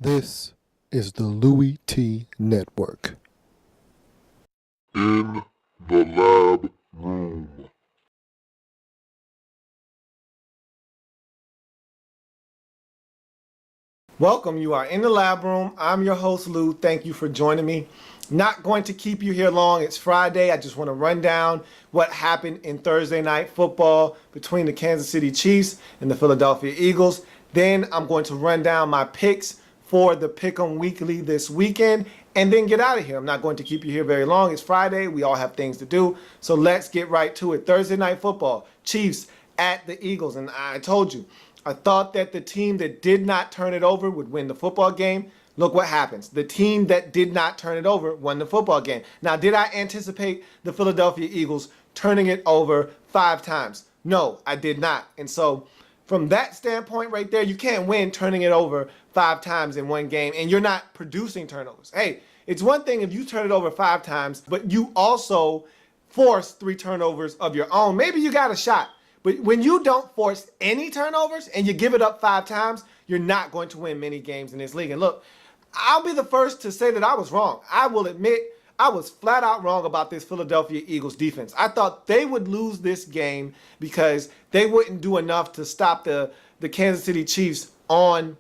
This is the Louis T. Network. In the lab room. Welcome, you are in the lab room. I'm your host, Lou. Thank you for joining me. Not going to keep you here long. It's Friday. I just want to run down what happened in Thursday night football between the Kansas City Chiefs and the Philadelphia Eagles. Then I'm going to run down my picks for the Pick'em Weekly this weekend and then get out of here. I'm not going to keep you here very long. It's Friday. We all have things to do. So let's get right to it. Thursday night football, Chiefs at the Eagles. And I told you, I thought that the team that did not turn it over would win the football game. Look what happens. The team that did not turn it over won the football game. Now, did I anticipate the Philadelphia Eagles turning it over 5 times? No, I did not. And so from that standpoint right there, you can't win turning it over 5 times in one game and you're not producing turnovers. Hey, it's one thing if you turn it over 5 times, but you also force 3 turnovers of your own. Maybe you got a shot. But when you don't force any turnovers and you give it up 5 times, you're not going to win many games in this league. And look, I'll be the first to say that I was wrong. I will admit I was flat out wrong about this Philadelphia Eagles defense. I thought they would lose this game because they wouldn't do enough to stop the Kansas City Chiefs on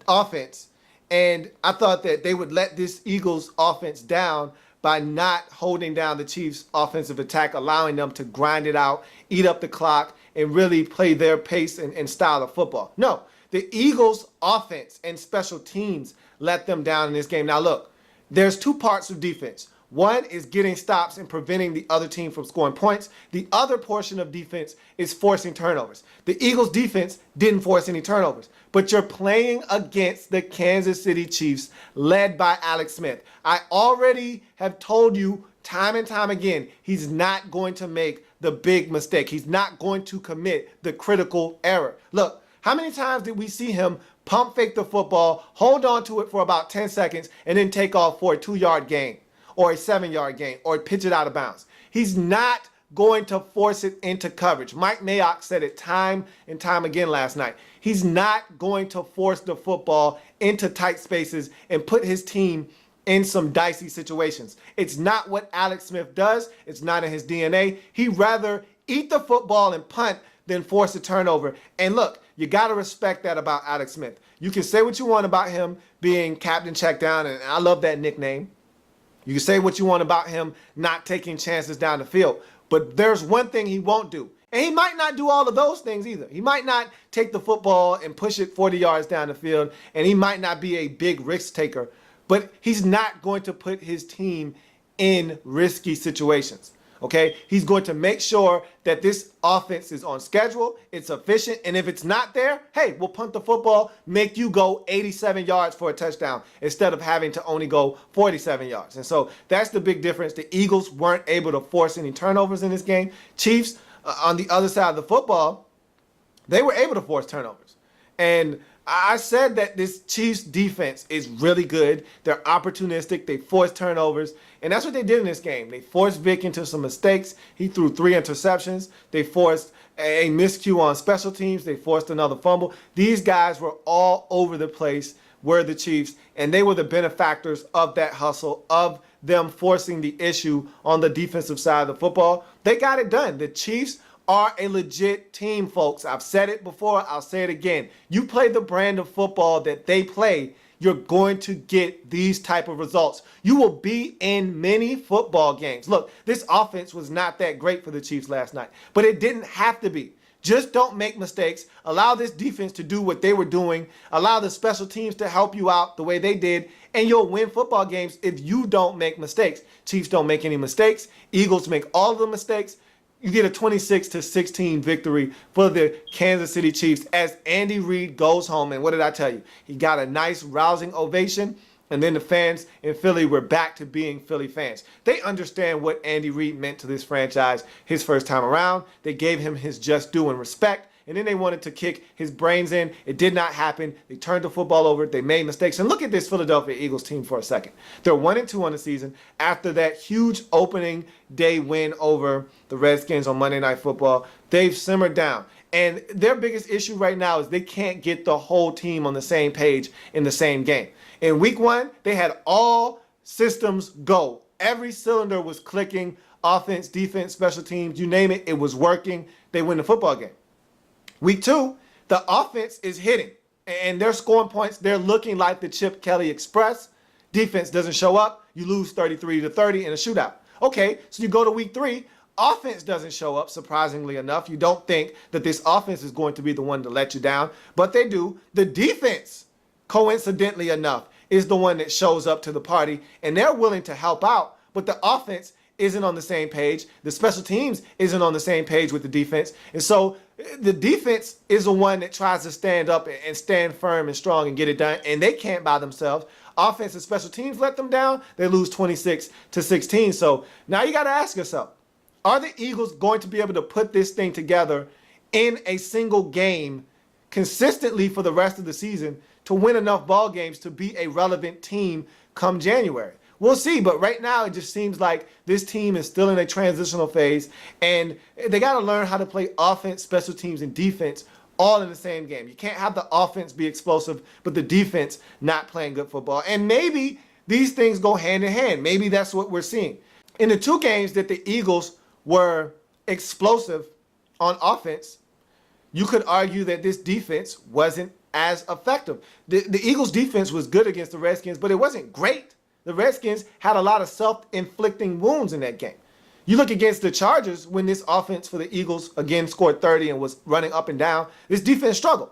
offense. And I thought that they would let this Eagles offense down by not holding down the Chiefs' offensive attack, allowing them to grind it out, eat up the clock, and really play their pace and style of football. No, the Eagles' offense and special teams let them down in this game. Now look, there's 2 parts of defense. One is getting stops and preventing the other team from scoring points. The other portion of defense is forcing turnovers. The Eagles' defense didn't force any turnovers, but you're playing against the Kansas City Chiefs led by Alex Smith. I already have told you time and time again, he's not going to make the big mistake. He's not going to commit the critical error. Look, how many times did we see him pump fake the football, hold on to it for about 10 seconds, and then take off for a 2-yard gain or a 7-yard gain or pitch it out of bounds? He's not going to force it into coverage. Mike Mayock said it time and time again last night. He's not going to force the football into tight spaces and put his team in some dicey situations. It's not what Alex Smith does. It's not in his DNA. He'd rather eat the football and punt than force a turnover. And look, you got to respect that about Alex Smith. You can say what you want about him being Captain Checkdown, and I love that nickname. You can say what you want about him not taking chances down the field, but there's one thing he won't do. And he might not do all of those things either. He might not take the football and push it 40 yards down the field, and he might not be a big risk taker, but he's not going to put his team in risky situations. Okay, he's going to make sure that this offense is on schedule, it's efficient, and if it's not there, hey, we'll punt the football, make you go 87 yards for a touchdown instead of having to only go 47 yards. And so that's the big difference. The Eagles weren't able to force any turnovers in this game. Chiefs, on the other side of the football, they were able to force turnovers. And I said that this Chiefs defense is really good. They're opportunistic. They force turnovers. And that's what they did in this game. They forced Vic into some mistakes. He threw 3 interceptions. They forced a miscue on special teams. They forced another fumble. These guys were all over the place, were the Chiefs, and they were the benefactors of that hustle, of them forcing the issue on the defensive side of the football. They got it done. The Chiefs are a legit team, folks. I've said it before. I'll say it again. You play the brand of football that they play, you're going to get these type of results. You will be in many football games. Look, this offense was not that great for the Chiefs last night, but it didn't have to be. Just don't make mistakes. Allow this defense to do what they were doing. Allow the special teams to help you out the way they did, and you'll win football games if you don't make mistakes. Chiefs don't make any mistakes. Eagles make all of the mistakes. You get a 26-16 victory for the Kansas City Chiefs as Andy Reid goes home. And what did I tell you? He got a nice rousing ovation. And then the fans in Philly were back to being Philly fans. They understand what Andy Reid meant to this franchise his first time around. They gave him his just due and respect. And then they wanted to kick his brains in. It did not happen. They turned the football over. They made mistakes. And look at this Philadelphia Eagles team for a second. They're 1-2 on the season after that huge opening day win over the Redskins on Monday Night Football. They've simmered down. And their biggest issue right now is they can't get the whole team on the same page in the same game. In week 1, they had all systems go. Every cylinder was clicking. Offense, defense, special teams, you name it, it was working. They win the football game. Week 2, the offense is hitting. And they're scoring points. They're looking like the Chip Kelly Express. Defense doesn't show up. You lose 33-30 in a shootout. Okay, so you go to week 3. Offense doesn't show up, surprisingly enough. You don't think that this offense is going to be the one to let you down, but they do. The defense, coincidentally enough, is the one that shows up to the party, and they're willing to help out, but the offense isn't on the same page. The special teams isn't on the same page with the defense. And so the defense is the one that tries to stand up and stand firm and strong and get it done, and they can't by themselves. Offense and special teams let them down. They lose 26-16. So now you got to ask yourself, are the Eagles going to be able to put this thing together in a single game consistently for the rest of the season to win enough ball games to be a relevant team come January? We'll see, but right now it just seems like this team is still in a transitional phase, and they got to learn how to play offense, special teams, and defense all in the same game. You can't have the offense be explosive, but the defense not playing good football. And maybe these things go hand in hand. Maybe that's what we're seeing. In the 2 games that the Eagles were explosive on offense, you could argue that this defense wasn't as effective. The Eagles' defense was good against the Redskins, but it wasn't great. The Redskins had a lot of self-inflicting wounds in that game. You look against the Chargers when this offense for the Eagles, again, scored 30 and was running up and down. This defense struggled.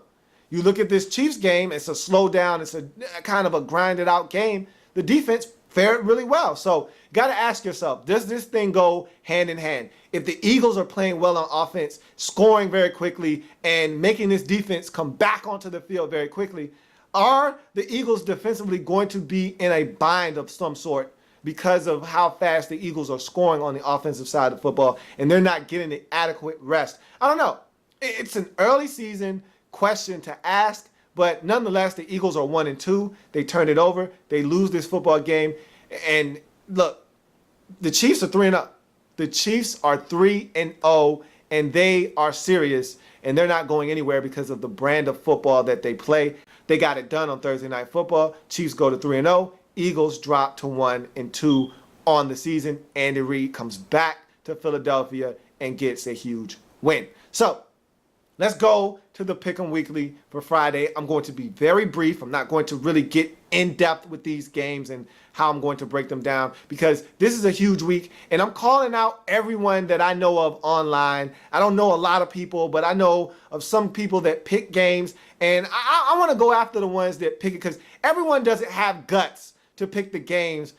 You look at this Chiefs game, it's a slow down, it's a kind of a grinded out game. The defense fared really well. So you got to ask yourself, does this thing go hand in hand? If the Eagles are playing well on offense, scoring very quickly, and making this defense come back onto the field very quickly, are the Eagles defensively going to be in a bind of some sort because of how fast the Eagles are scoring on the offensive side of football and they're not getting the adequate rest? I don't know. It's an early season question to ask, but nonetheless, the Eagles are 1-2. They turn it over. They lose this football game. And look, the Chiefs are 3-0. The Chiefs are 3-0, and they are serious, and they're not going anywhere because of the brand of football that they play. They got it done on Thursday Night Football. Chiefs go to 3-0. Eagles drop to 1-2 on the season. Andy Reid comes back to Philadelphia and gets a huge win. So let's go to the Pick'em Weekly for Friday. I'm going to be very brief. I'm not going to really get in depth with these games and how I'm going to break them down because this is a huge week, and I'm calling out everyone that I know of online. I don't know a lot of people, but I know of some people that pick games, and I want to go after the ones that pick it because everyone doesn't have guts to pick the games.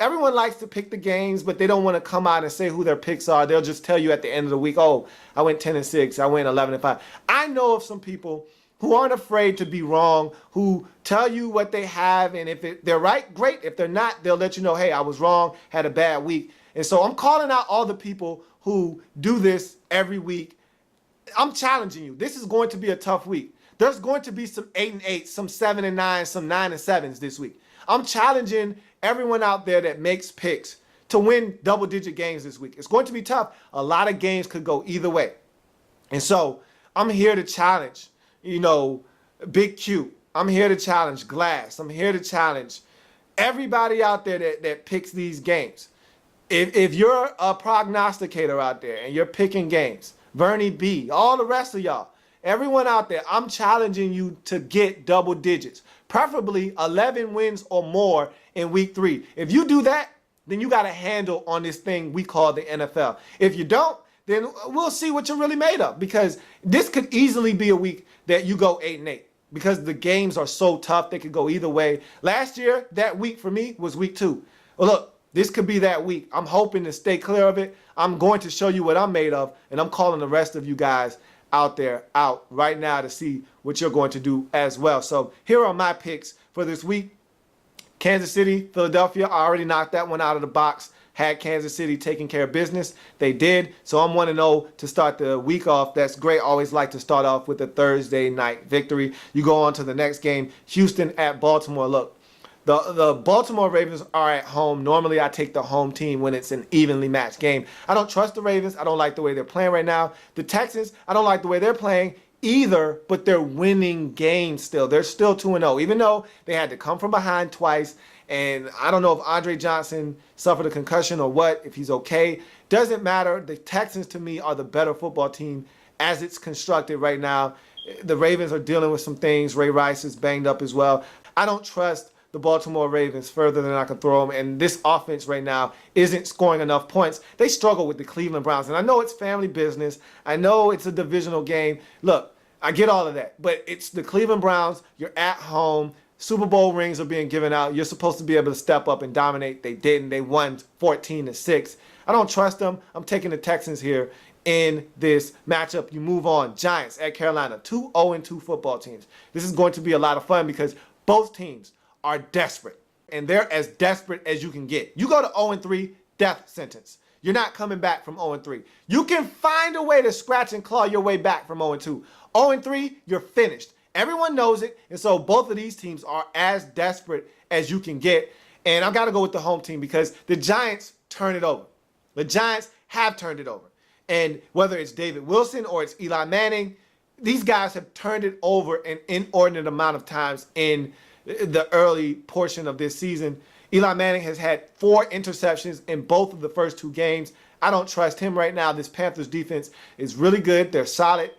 Everyone likes to pick the games, but they don't want to come out and say who their picks are. They'll just tell you at the end of the week, oh, I went 10-6, I went 11-5. I know of some people who aren't afraid to be wrong, who tell you what they have, and if they're right, great. If they're not, they'll let you know, hey, I was wrong, had a bad week. And so I'm calling out all the people who do this every week. I'm challenging you. This is going to be a tough week. There's going to be some 8-8, some 7-9, some 9-7s this week. I'm challenging everyone out there that makes picks to win double-digit games this week. It's going to be tough. A lot of games could go either way. And so I'm here to challenge, Big Q. I'm here to challenge Glass. I'm here to challenge everybody out there that picks these games. If you're a prognosticator out there and you're picking games, Bernie B, all the rest of y'all, everyone out there, I'm challenging you to get double digits, preferably 11 wins or more in week 3. If you do that, then you got a handle on this thing we call the NFL. If you don't, then we'll see what you're really made of, because this could easily be a week that you go 8-8 because the games are so tough. They could go either way. Last year, that week for me was week 2. Well, look, this could be that week. I'm hoping to stay clear of it. I'm going to show you what I'm made of, and I'm calling the rest of you guys out there out right now to see what you're going to do as well. So here are my picks for this week. Kansas City, Philadelphia, I already knocked that one out of the box. Had Kansas City taking care of business. They did. So I'm 1-0 to start the week off. That's great. Always like to start off with a Thursday night victory. You go on to the next game, Houston at Baltimore. Look, The Baltimore Ravens are at home. Normally, I take the home team when it's an evenly matched game. I don't trust the Ravens. I don't like the way they're playing right now. The Texans, I don't like the way they're playing either, but they're winning games still. They're still 2-0, even though they had to come from behind twice. And I don't know if Andre Johnson suffered a concussion or what, if he's okay. Doesn't matter. The Texans, to me, are the better football team as it's constructed right now. The Ravens are dealing with some things. Ray Rice is banged up as well. I don't trust the Baltimore Ravens further than I can throw them. And this offense right now isn't scoring enough points. They struggle with the Cleveland Browns. And I know it's family business. I know it's a divisional game. Look, I get all of that. But it's the Cleveland Browns. You're at home. Super Bowl rings are being given out. You're supposed to be able to step up and dominate. They didn't. They won 14-6. I don't trust them. I'm taking the Texans here in this matchup. You move on. Giants at Carolina. 2 0-2 football teams. This is going to be a lot of fun because both teams are desperate, and they're as desperate as you can get. You go to 0-3, death sentence. You're not coming back from 0-3. You can find a way to scratch and claw your way back from 0-2. 0-3, you're finished. Everyone knows it, and so both of these teams are as desperate as you can get, and I've got to go with the home team because the Giants turn it over. The Giants have turned it over, and whether it's David Wilson or it's Eli Manning, these guys have turned it over an inordinate amount of times in the early portion of this season. Eli Manning has had 4 interceptions in both of the first 2 games. I don't trust him right now. This Panthers defense is really good. They're solid.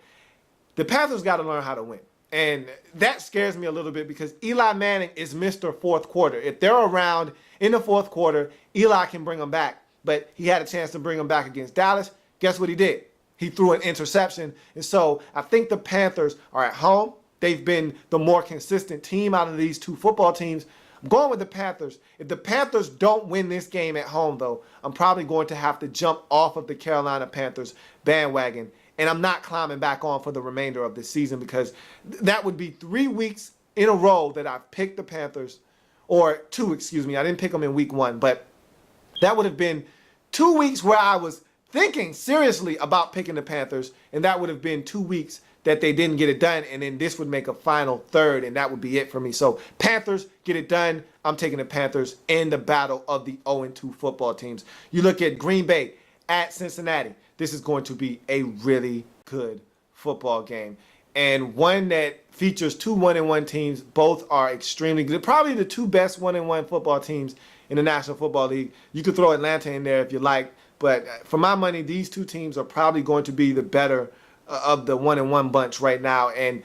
The Panthers got to learn how to win. And that scares me a little bit because Eli Manning is Mr. Fourth Quarter. If they're around in the fourth quarter, Eli can bring them back. But he had a chance to bring them back against Dallas. Guess what he did? He threw an interception. And so I think the Panthers are at home. They've been the more consistent team out of these 2 football teams. I'm going with the Panthers. If the Panthers don't win this game at home, though, I'm probably going to have to jump off of the Carolina Panthers bandwagon. And I'm not climbing back on for the remainder of the season because that would be 3 weeks in a row that I've picked the Panthers. Or 2, excuse me. I didn't pick them in week 1. But that would have been 2 weeks where I was thinking seriously about picking the Panthers. And that would have been 2 weeks that they didn't get it done, and then this would make a final third, and that would be it for me. So Panthers get it done. I'm taking the Panthers in the battle of the 0-2 football teams. You look at Green Bay at Cincinnati. This is going to be a really good football game, and one that features 2 1-1 teams. Both are extremely good. Probably the 2 best 1-1 football teams in the National Football League. You could throw Atlanta in there if you like, but for my money, these 2 teams are probably going to be the better of the 1-1 bunch right now. And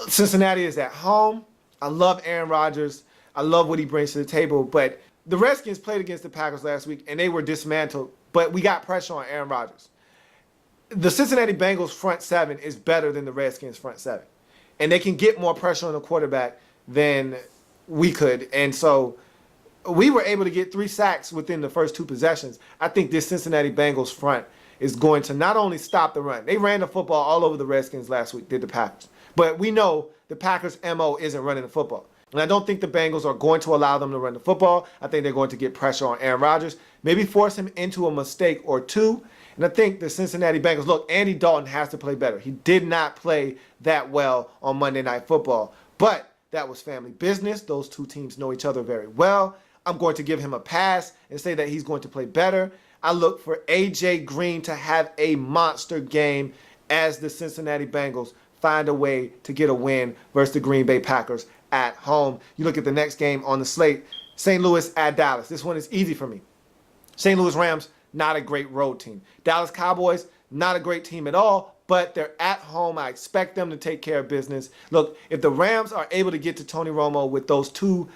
Cincinnati is at home. I love Aaron Rodgers. I love what he brings to the table. But the Redskins played against the Packers last week, and they were dismantled. But we got pressure on Aaron Rodgers. The Cincinnati Bengals front 7 is better than the Redskins front 7. And they can get more pressure on the quarterback than we could. And so we were able to get 3 sacks within the first 2 possessions. I think this Cincinnati Bengals front is going to not only stop the run. They ran the football all over the Redskins last week, did the Packers. But we know the Packers' MO isn't running the football. And I don't think the Bengals are going to allow them to run the football. I think they're going to get pressure on Aaron Rodgers, maybe force him into a mistake or 2. And I think the Cincinnati Bengals, look, Andy Dalton has to play better. He did not play that well on Monday Night Football. But that was family business. Those 2 teams know each other very well. I'm going to give him a pass and say that he's going to play better. I look for A.J. Green to have a monster game as the Cincinnati Bengals find a way to get a win versus the Green Bay Packers at home. You look at the next game on the slate, St. Louis at Dallas. This one is easy for me. St. Louis Rams, not a great road team. Dallas Cowboys, not a great team at all, but they're at home. I expect them to take care of business. Look, if the Rams are able to get to Tony Romo with those 2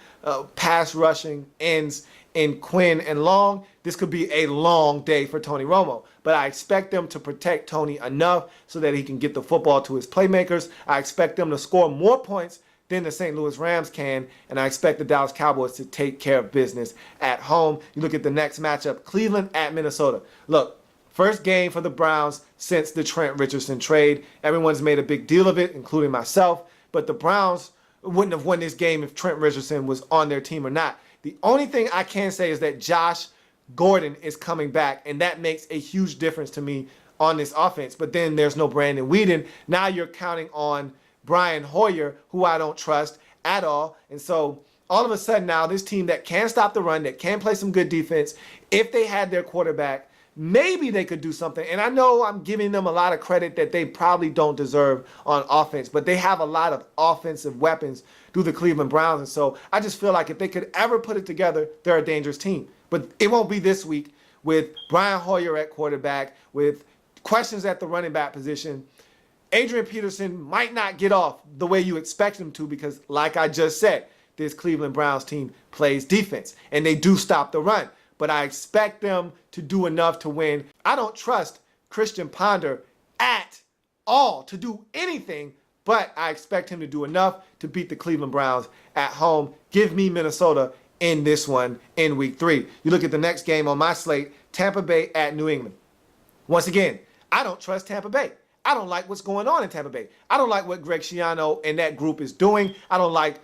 pass rushing ends in Quinn and Long, this could be a long day for Tony Romo. But I expect them to protect Tony enough so that he can get the football to his playmakers. I expect them to score more points than the St. Louis Rams can, and I expect the Dallas Cowboys to take care of business at home. You look at the next matchup, Cleveland at Minnesota. Look, first game for the Browns since the Trent Richardson trade. Everyone's made a big deal of it, including myself, but the Browns wouldn't have won this game if Trent Richardson was on their team or not. The only thing I can say is that Josh Gordon is coming back, and that makes a huge difference to me on this offense. But then there's no Brandon Weeden. Now you're counting on Brian Hoyer, who I don't trust at all. And so all of a sudden now this team that can stop the run, that can play some good defense, if they had their quarterback, maybe they could do something. And I know I'm giving them a lot of credit that they probably don't deserve on offense, but they have a lot of offensive weapons through the Cleveland Browns. And so I just feel like if they could ever put it together, they're a dangerous team. But it won't be this week with Brian Hoyer at quarterback, with questions at the running back position. Adrian Peterson might not get off the way you expect him to because, like I just said, this Cleveland Browns team plays defense, and they do stop the run. But I expect them to do enough to win. I don't trust Christian Ponder at all to do anything, but I expect him to do enough to beat the Cleveland Browns at home. Give me Minnesota in this one in week 3. You look at the next game on my slate, Tampa Bay at New England. Once again, I don't trust Tampa Bay. I don't like what's going on in Tampa Bay. I don't like what Greg Schiano and that group is doing. I don't like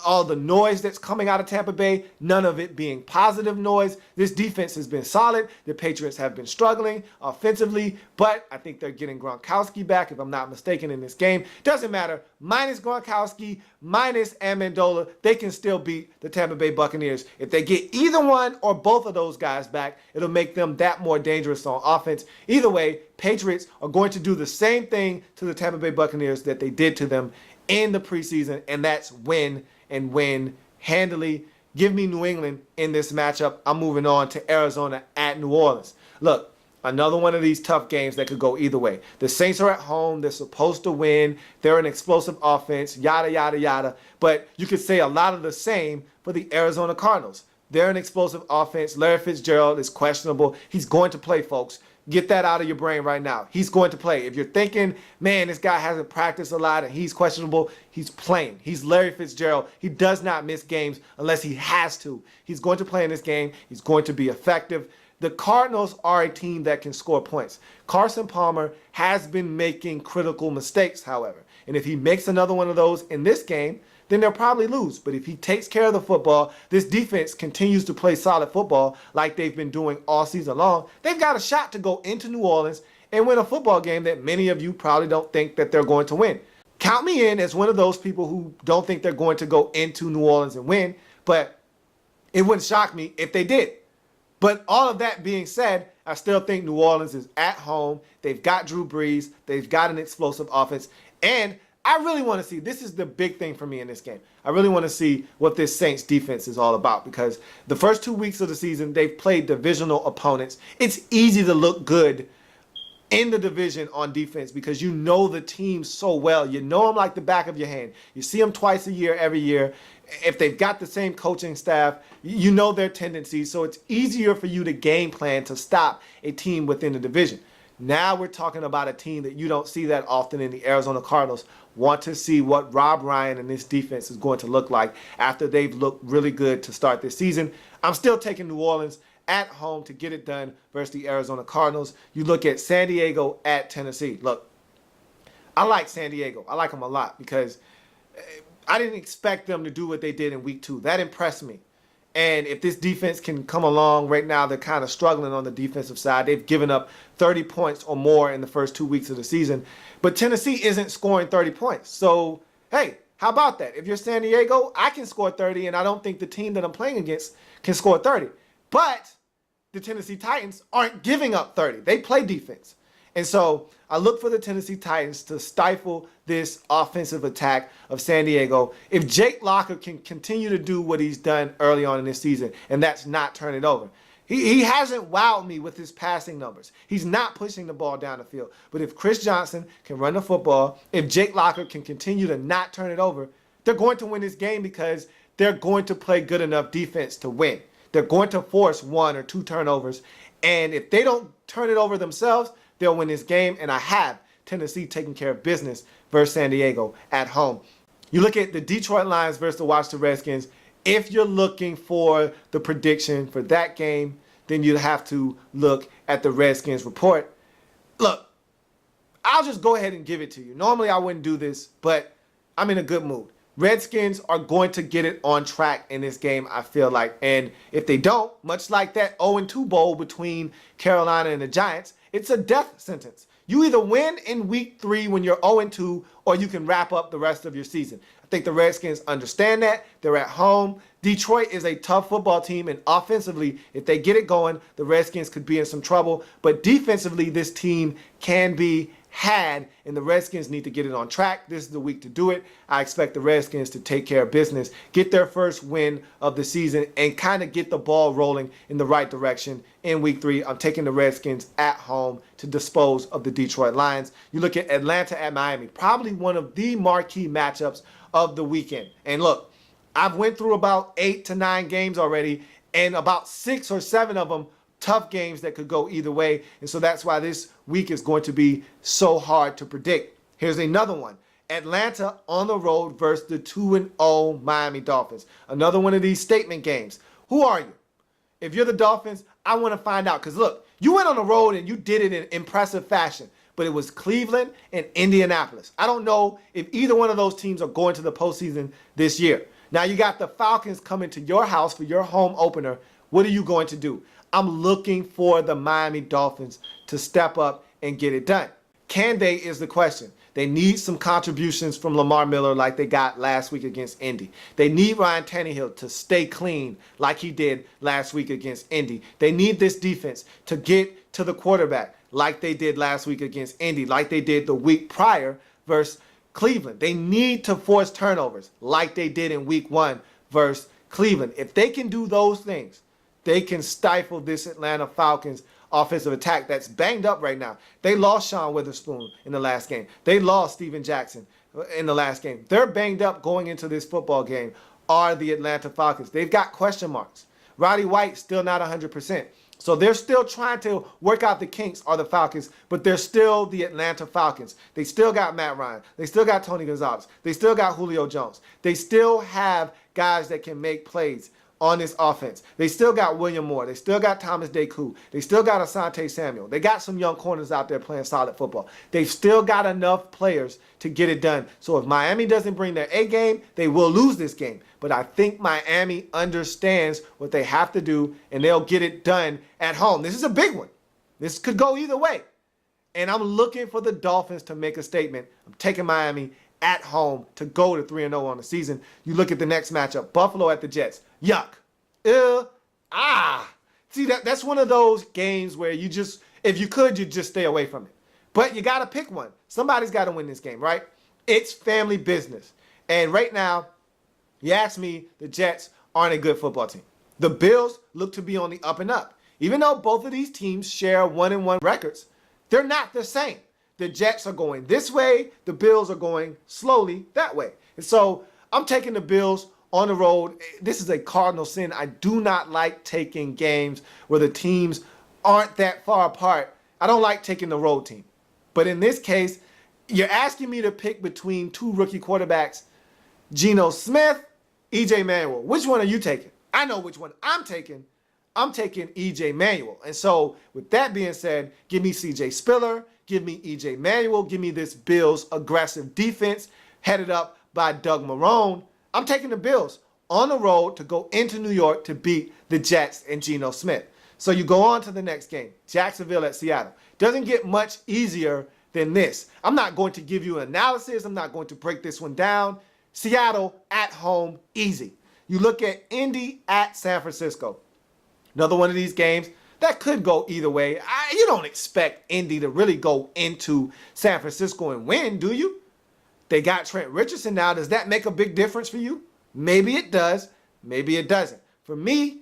all the noise that's coming out of Tampa Bay, none of it being positive noise. This defense has been solid. The Patriots have been struggling offensively, but I think they're getting Gronkowski back, if I'm not mistaken, in this game. Doesn't matter. Minus Gronkowski, minus Amendola, they can still beat the Tampa Bay Buccaneers. If they get either one or both of those guys back, it'll make them that more dangerous on offense. Either way, Patriots are going to do the same thing to the Tampa Bay Buccaneers that they did to them in the preseason, and that's win and win handily. Give me New England in this matchup. I'm moving on to Arizona at New Orleans. Look, another one of these tough games that could go either way. The Saints are at home. They're supposed to win. They're an explosive offense, yada, yada, yada. But you could say a lot of the same for the Arizona Cardinals. They're an explosive offense. Larry Fitzgerald is questionable. He's going to play, folks. Get that out of your brain right now. He's going to play. If you're thinking, man, this guy hasn't practiced a lot and he's questionable, he's playing. He's Larry Fitzgerald. He does not miss games unless he has to. He's going to play in this game. He's going to be effective. The Cardinals are a team that can score points. Carson Palmer has been making critical mistakes, however. And if he makes another one of those in this game, then they'll probably lose. But if he takes care of the football, this defense continues to play solid football like they've been doing all season long, they've got a shot to go into New Orleans and win a football game that many of you probably don't think that they're going to win. Count me in as one of those people who don't think they're going to go into New Orleans and win, but it wouldn't shock me if they did. But all of that being said, I still think New Orleans is at home. They've got Drew Brees. They've got an explosive offense. And I really want to see, this is the big thing for me in this game. I really want to see what this Saints defense is all about, because the first 2 weeks of the season, they've played divisional opponents. It's easy to look good in the division on defense because you know the team so well. You know them like the back of your hand. You see them twice a year, every year. If they've got the same coaching staff, you know their tendencies. So it's easier for you to game plan to stop a team within the division. Now we're talking about a team that you don't see that often in the Arizona Cardinals. Want to see what Rob Ryan and this defense is going to look like after they've looked really good to start this season. I'm still taking New Orleans at home to get it done versus the Arizona Cardinals. You look at San Diego at Tennessee. Look, I like San Diego. I like them a lot because I didn't expect them to do what they did in week 2. That impressed me. And if this defense can come along, right now they're kind of struggling on the defensive side. They've given up 30 points or more in the first 2 weeks of the season. But Tennessee isn't scoring 30 points. So, hey, how about that? If you're San Diego, I can score 30, and I don't think the team that I'm playing against can score 30. But the Tennessee Titans aren't giving up 30. They play defense. And so I look for the Tennessee Titans to stifle this offensive attack of San Diego. If Jake Locker can continue to do what he's done early on in this season, and that's not turn it over. He hasn't wowed me with his passing numbers. He's not pushing the ball down the field. But if Chris Johnson can run the football, if Jake Locker can continue to not turn it over, they're going to win this game because they're going to play good enough defense to win. They're going to force 1 or 2 turnovers. And if they don't turn it over themselves, they'll win this game. And I have Tennessee taking care of business versus San Diego at home. You look at the Detroit Lions versus the Washington Redskins. If you're looking for the prediction for that game, then you'd have to look at the Redskins report. Look, I'll just go ahead and give it to you. Normally I wouldn't do this, but I'm in a good mood. Redskins are going to get it on track in this game, I feel like. And if they don't, much like that 0-2 bowl between Carolina and the Giants, it's a death sentence. You either win in week 3 when you're 0-2, or you can wrap up the rest of your season. I think the Redskins understand that. They're at home. Detroit is a tough football team, and offensively, if they get it going, the Redskins could be in some trouble. But defensively, this team can be had, and the Redskins need to get it on track. This is the week to do it. I expect the Redskins to take care of business, get their first win of the season, and kind of get the ball rolling in the right direction in week 3. I'm taking the Redskins at home to dispose of the Detroit Lions. You look at Atlanta at Miami, probably one of the marquee matchups of the weekend. And look, I've went through about 8 to 9 games already, and about 6 or 7 of them tough games that could go either way. And so that's why this week is going to be so hard to predict. Here's another one. Atlanta on the road versus the 2-0 Miami Dolphins. Another one of these statement games. Who are you? If you're the Dolphins, I want to find out. Because look, you went on the road and you did it in impressive fashion. But it was Cleveland and Indianapolis. I don't know if either one of those teams are going to the postseason this year. Now you got the Falcons coming to your house for your home opener. What are you going to do? I'm looking for the Miami Dolphins to step up and get it done. Can they is the question. They need some contributions from Lamar Miller like they got last week against Indy. They need Ryan Tannehill to stay clean like he did last week against Indy. They need this defense to get to the quarterback like they did last week against Indy, like they did the week prior versus Cleveland. They need to force turnovers like they did in week 1 versus Cleveland. If they can do those things, they can stifle this Atlanta Falcons offensive attack that's banged up right now. They lost Sean Witherspoon in the last game. They lost Steven Jackson in the last game. They're banged up going into this football game, are the Atlanta Falcons. They've got question marks. Roddy White still not 100%. So they're still trying to work out the kinks, are the Falcons, but they're still the Atlanta Falcons. They still got Matt Ryan. They still got Tony Gonzalez. They still got Julio Jones. They still have guys that can make plays on this offense. They still got William Moore. They still got Thomas Deku. They still got Asante Samuel. They got some young corners out there playing solid football. They've still got enough players to get it done. So if Miami doesn't bring their A game, they will lose this game. But I think Miami understands what they have to do, and they'll get it done at home. This is a big one. This could go either way. And I'm looking for the Dolphins to make a statement. I'm taking Miami at home to go to 3-0 on the season. You look at the next matchup, Buffalo at the Jets. Yuck. See, that's one of those games where you just, if you could, you just stay away from it. But you got to pick one. Somebody's got to win this game, right? It's family business. And right now, you ask me, the Jets aren't a good football team. The Bills look to be on the up and up. Even though both of these teams share 1-1 records, they're not the same. The Jets are going this way. The Bills are going slowly that way. And so I'm taking the Bills on the road. This is a cardinal sin. I do not like taking games where the teams aren't that far apart. I don't like taking the road team. But in this case, you're asking me to pick between 2 rookie quarterbacks, Geno Smith, E.J. Manuel. Which one are you taking? I know which one I'm taking. I'm taking E.J. Manuel. And so with that being said, give me C.J. Spiller, give me E.J. Manuel, give me this Bills aggressive defense headed up by Doug Marrone. I'm taking the Bills on the road to go into New York to beat the Jets and Geno Smith. So you go on to the next game, Jacksonville at Seattle. Doesn't get much easier than this. I'm not going to give you an analysis. I'm not going to break this one down. Seattle at home, easy. You look at Indy at San Francisco. Another one of these games that could go either way. You don't expect Indy to really go into San Francisco and win, do you? They got Trent Richardson now. Does that make a big difference for you? Maybe it does. Maybe it doesn't. For me,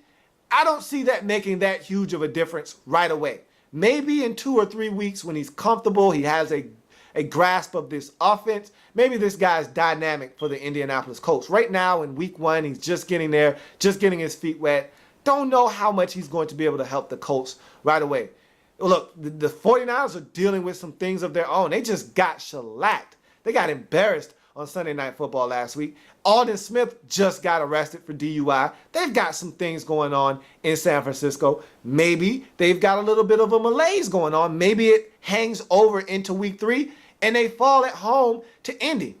I don't see that making that huge of a difference right away. Maybe in 2 or 3 weeks when he's comfortable, he has a grasp of this offense. Maybe this guy's dynamic for the Indianapolis Colts. Right now in week 1, he's just getting there, just getting his feet wet. Don't know how much he's going to be able to help the Colts right away. Look, the 49ers are dealing with some things of their own. They just got shellacked. They got embarrassed on Sunday Night Football last week. Alden Smith just got arrested for DUI. They've got some things going on in San Francisco. Maybe they've got a little bit of a malaise going on. Maybe it hangs over into week 3 and they fall at home to Indy.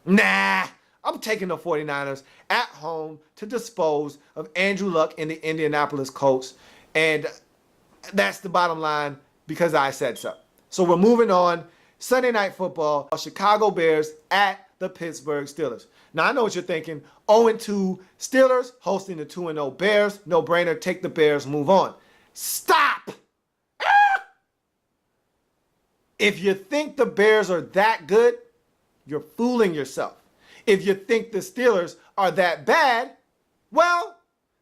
Nah, I'm taking the 49ers at home to dispose of Andrew Luck and the Indianapolis Colts. And that's the bottom line because I said so. So we're moving on. Sunday Night Football, Chicago Bears at the the Pittsburgh Steelers. Now, I know what you're thinking. 0-2 Steelers hosting the 2-0 Bears. No brainer. Take the Bears. Move on. Stop! If you think the Bears are that good, you're fooling yourself. If you think the Steelers are that bad, well,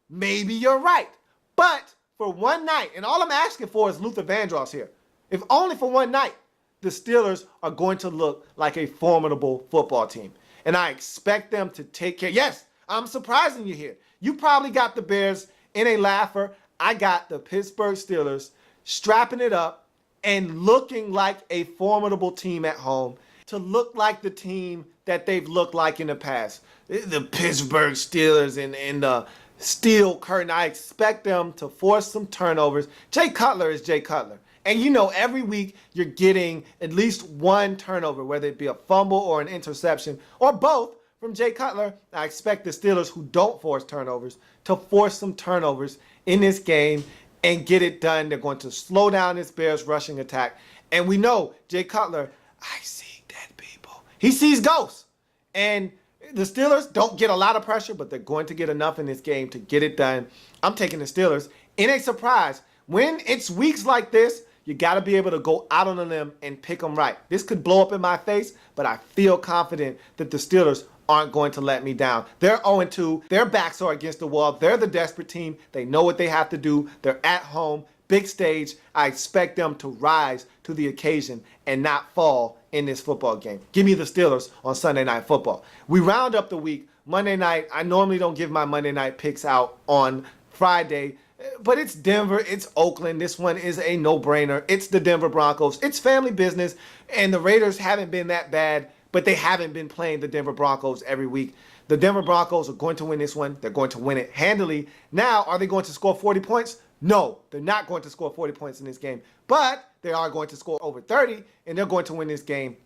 maybe you're right. But for one night, and all I'm asking for is Luther Vandross here. If only for one night, the Steelers are going to look like a formidable football team. And I expect them to take care. Yes, I'm surprising you here. You probably got the Bears in a laugher. I got the Pittsburgh Steelers strapping it up and looking like a formidable team at home, to look like the team that they've looked like in the past. The Pittsburgh Steelers and the steel curtain. I expect them to force some turnovers. Jay Cutler is Jay Cutler. And you know, every week you're getting at least one turnover, whether it be a fumble or an interception or both from Jay Cutler. I expect the Steelers, who don't force turnovers, to force some turnovers in this game and get it done. They're going to slow down this Bears rushing attack. And we know Jay Cutler, I see dead people. He sees ghosts. And the Steelers don't get a lot of pressure, but they're going to get enough in this game to get it done. I'm taking the Steelers in a surprise. When it's weeks like this, you got to be able to go out on a limb and pick them right. This could blow up in my face, but I feel confident that the Steelers aren't going to let me down. They're 0-2. Their backs are against the wall. They're the desperate team. They know what they have to do. They're at home, big stage. I expect them to rise to the occasion and not fall in this football game. Give me the Steelers on Sunday Night Football. We round up the week. Monday night, I normally don't give my Monday night picks out on Friday, but it's Denver, it's Oakland. This one is a no-brainer. It's the Denver Broncos. It's family business, and the Raiders haven't been that bad, but they haven't been playing the Denver Broncos every week. The Denver Broncos are going to win this one. They're going to win it handily. Now, are they going to score 40 points? No, they're not going to score 40 points in this game, but they are going to score over 30, and they're going to win this game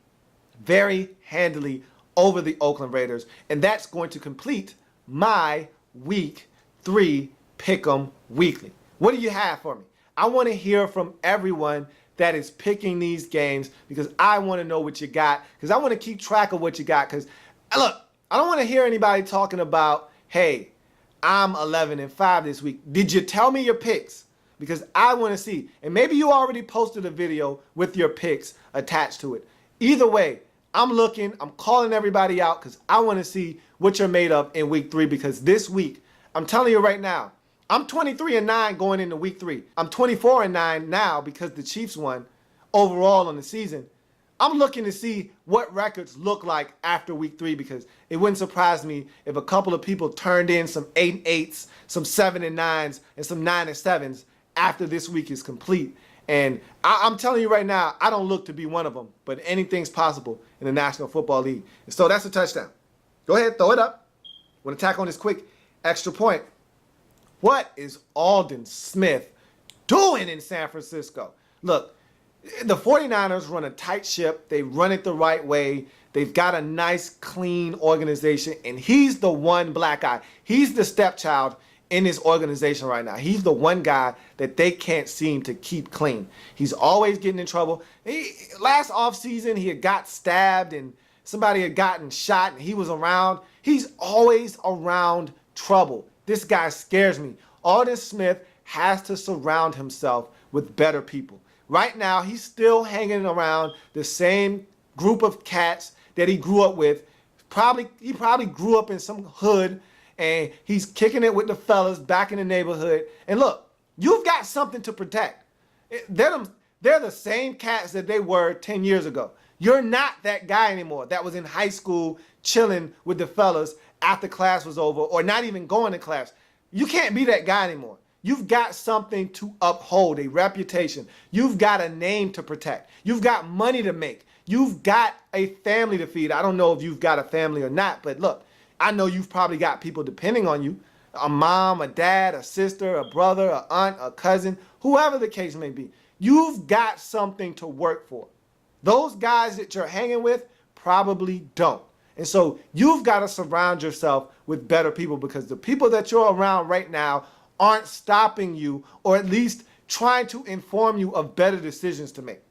very handily over the Oakland Raiders, and that's going to complete my Week 3 Pick'em Weekly. What do you have for me? I want to hear from everyone that is picking these games, because I want to know what you got, because I want to keep track of what you got. Because look, I don't want to hear anybody talking about, hey, I'm 11-5 this week. Did you tell me your picks? Because I want to see. And maybe you already posted a video with your picks attached to it. Either way, I'm looking, I'm calling everybody out, because I want to see what you're made of in Week 3. Because this week, I'm telling you right now, I'm 23-9 going into Week 3. I'm 24-9 now because the Chiefs won overall on the season. I'm looking to see what records look like after Week 3, because it wouldn't surprise me if a couple of people turned in some 8-8s, some 7-9s, and some 9-7s after this week is complete. And I'm telling you right now, I don't look to be one of them, but anything's possible in the National Football League. And so that's a touchdown. Go ahead, throw it up. Want to tack on this quick extra point. What is Aldon Smith doing in San Francisco? Look, the 49ers run a tight ship. They run it the right way. They've got a nice, clean organization, and he's the one black guy. He's the stepchild in this organization right now. He's the one guy that they can't seem to keep clean. He's always getting in trouble. Last offseason, he had got stabbed, and somebody had gotten shot, and he was around. He's always around trouble. This guy scares me. Aldon Smith has to surround himself with better people. Right now, he's still hanging around the same group of cats that he grew up with. He probably grew up in some hood, and he's kicking it with the fellas back in the neighborhood. And look, you've got something to protect. They're the same cats that they were 10 years ago. You're not that guy anymore that was in high school chilling with the fellas after class was over, or not even going to class. You can't be that guy anymore. You've got something to uphold, a reputation. You've got a name to protect. You've got money to make. You've got a family to feed. I don't know if you've got a family or not, but look, I know you've probably got people depending on you. A mom, a dad, a sister, a brother, a aunt, a cousin, whoever the case may be. You've got something to work for. Those guys that you're hanging with probably don't. And so you've got to surround yourself with better people, because the people that you're around right now aren't stopping you, or at least trying to inform you of better decisions to make.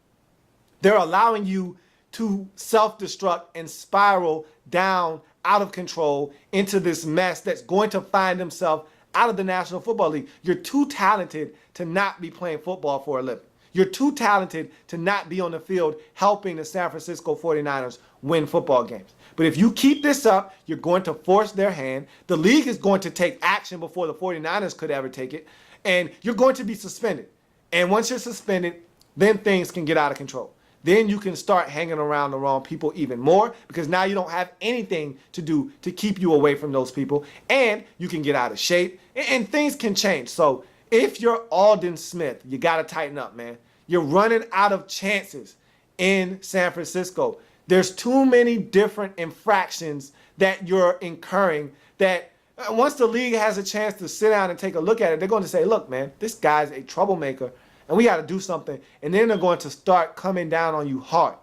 They're allowing you to self-destruct and spiral down out of control into this mess that's going to find themselves out of the National Football League. You're too talented to not be playing football for a living. You're too talented to not be on the field helping the San Francisco 49ers win football games. But if you keep this up, you're going to force their hand. The league is going to take action before the 49ers could ever take it. And you're going to be suspended. And once you're suspended, then things can get out of control. Then you can start hanging around the wrong people even more, because now you don't have anything to do to keep you away from those people. And you can get out of shape and things can change. So if you're Aldon Smith, you got to tighten up, man. You're running out of chances in San Francisco. There's too many different infractions that you're incurring that once the league has a chance to sit down and take a look at it, they're going to say, look, man, this guy's a troublemaker and we got to do something. And then they're going to start coming down on you hard.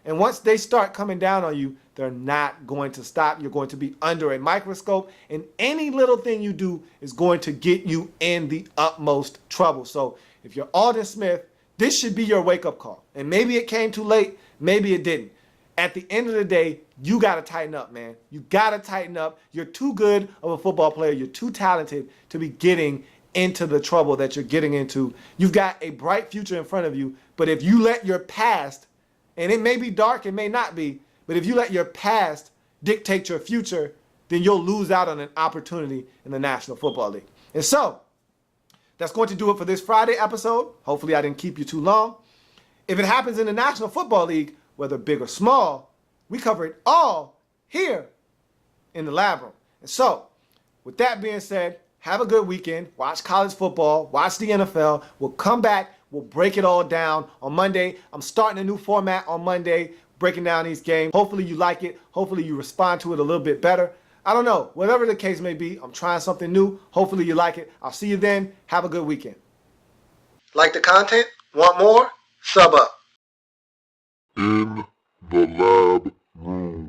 And once they start coming down on you, they're not going to stop. You're going to be under a microscope, and any little thing you do is going to get you in the utmost trouble. So if you're Aldon Smith, this should be your wake-up call. And maybe it came too late. Maybe it didn't. At the end of the day, you got to tighten up, man. You got to tighten up. You're too good of a football player. You're too talented to be getting into the trouble that you're getting into. You've got a bright future in front of you, but if you let your past, and it may be dark, it may not be, but if you let your past dictate your future, then you'll lose out on an opportunity in the National Football League. And so, that's going to do it for this Friday episode. Hopefully I didn't keep you too long. If it happens in the National Football League, whether big or small, we cover it all here in the Lab Room. And so, with that being said, have a good weekend. Watch college football. Watch the NFL. We'll come back. We'll break it all down on Monday. I'm starting a new format on Monday, breaking down these games. Hopefully you like it. Hopefully you respond to it a little bit better. I don't know. Whatever the case may be, I'm trying something new. Hopefully you like it. I'll see you then. Have a good weekend. Like the content? Want more? Sub up. In the lab room.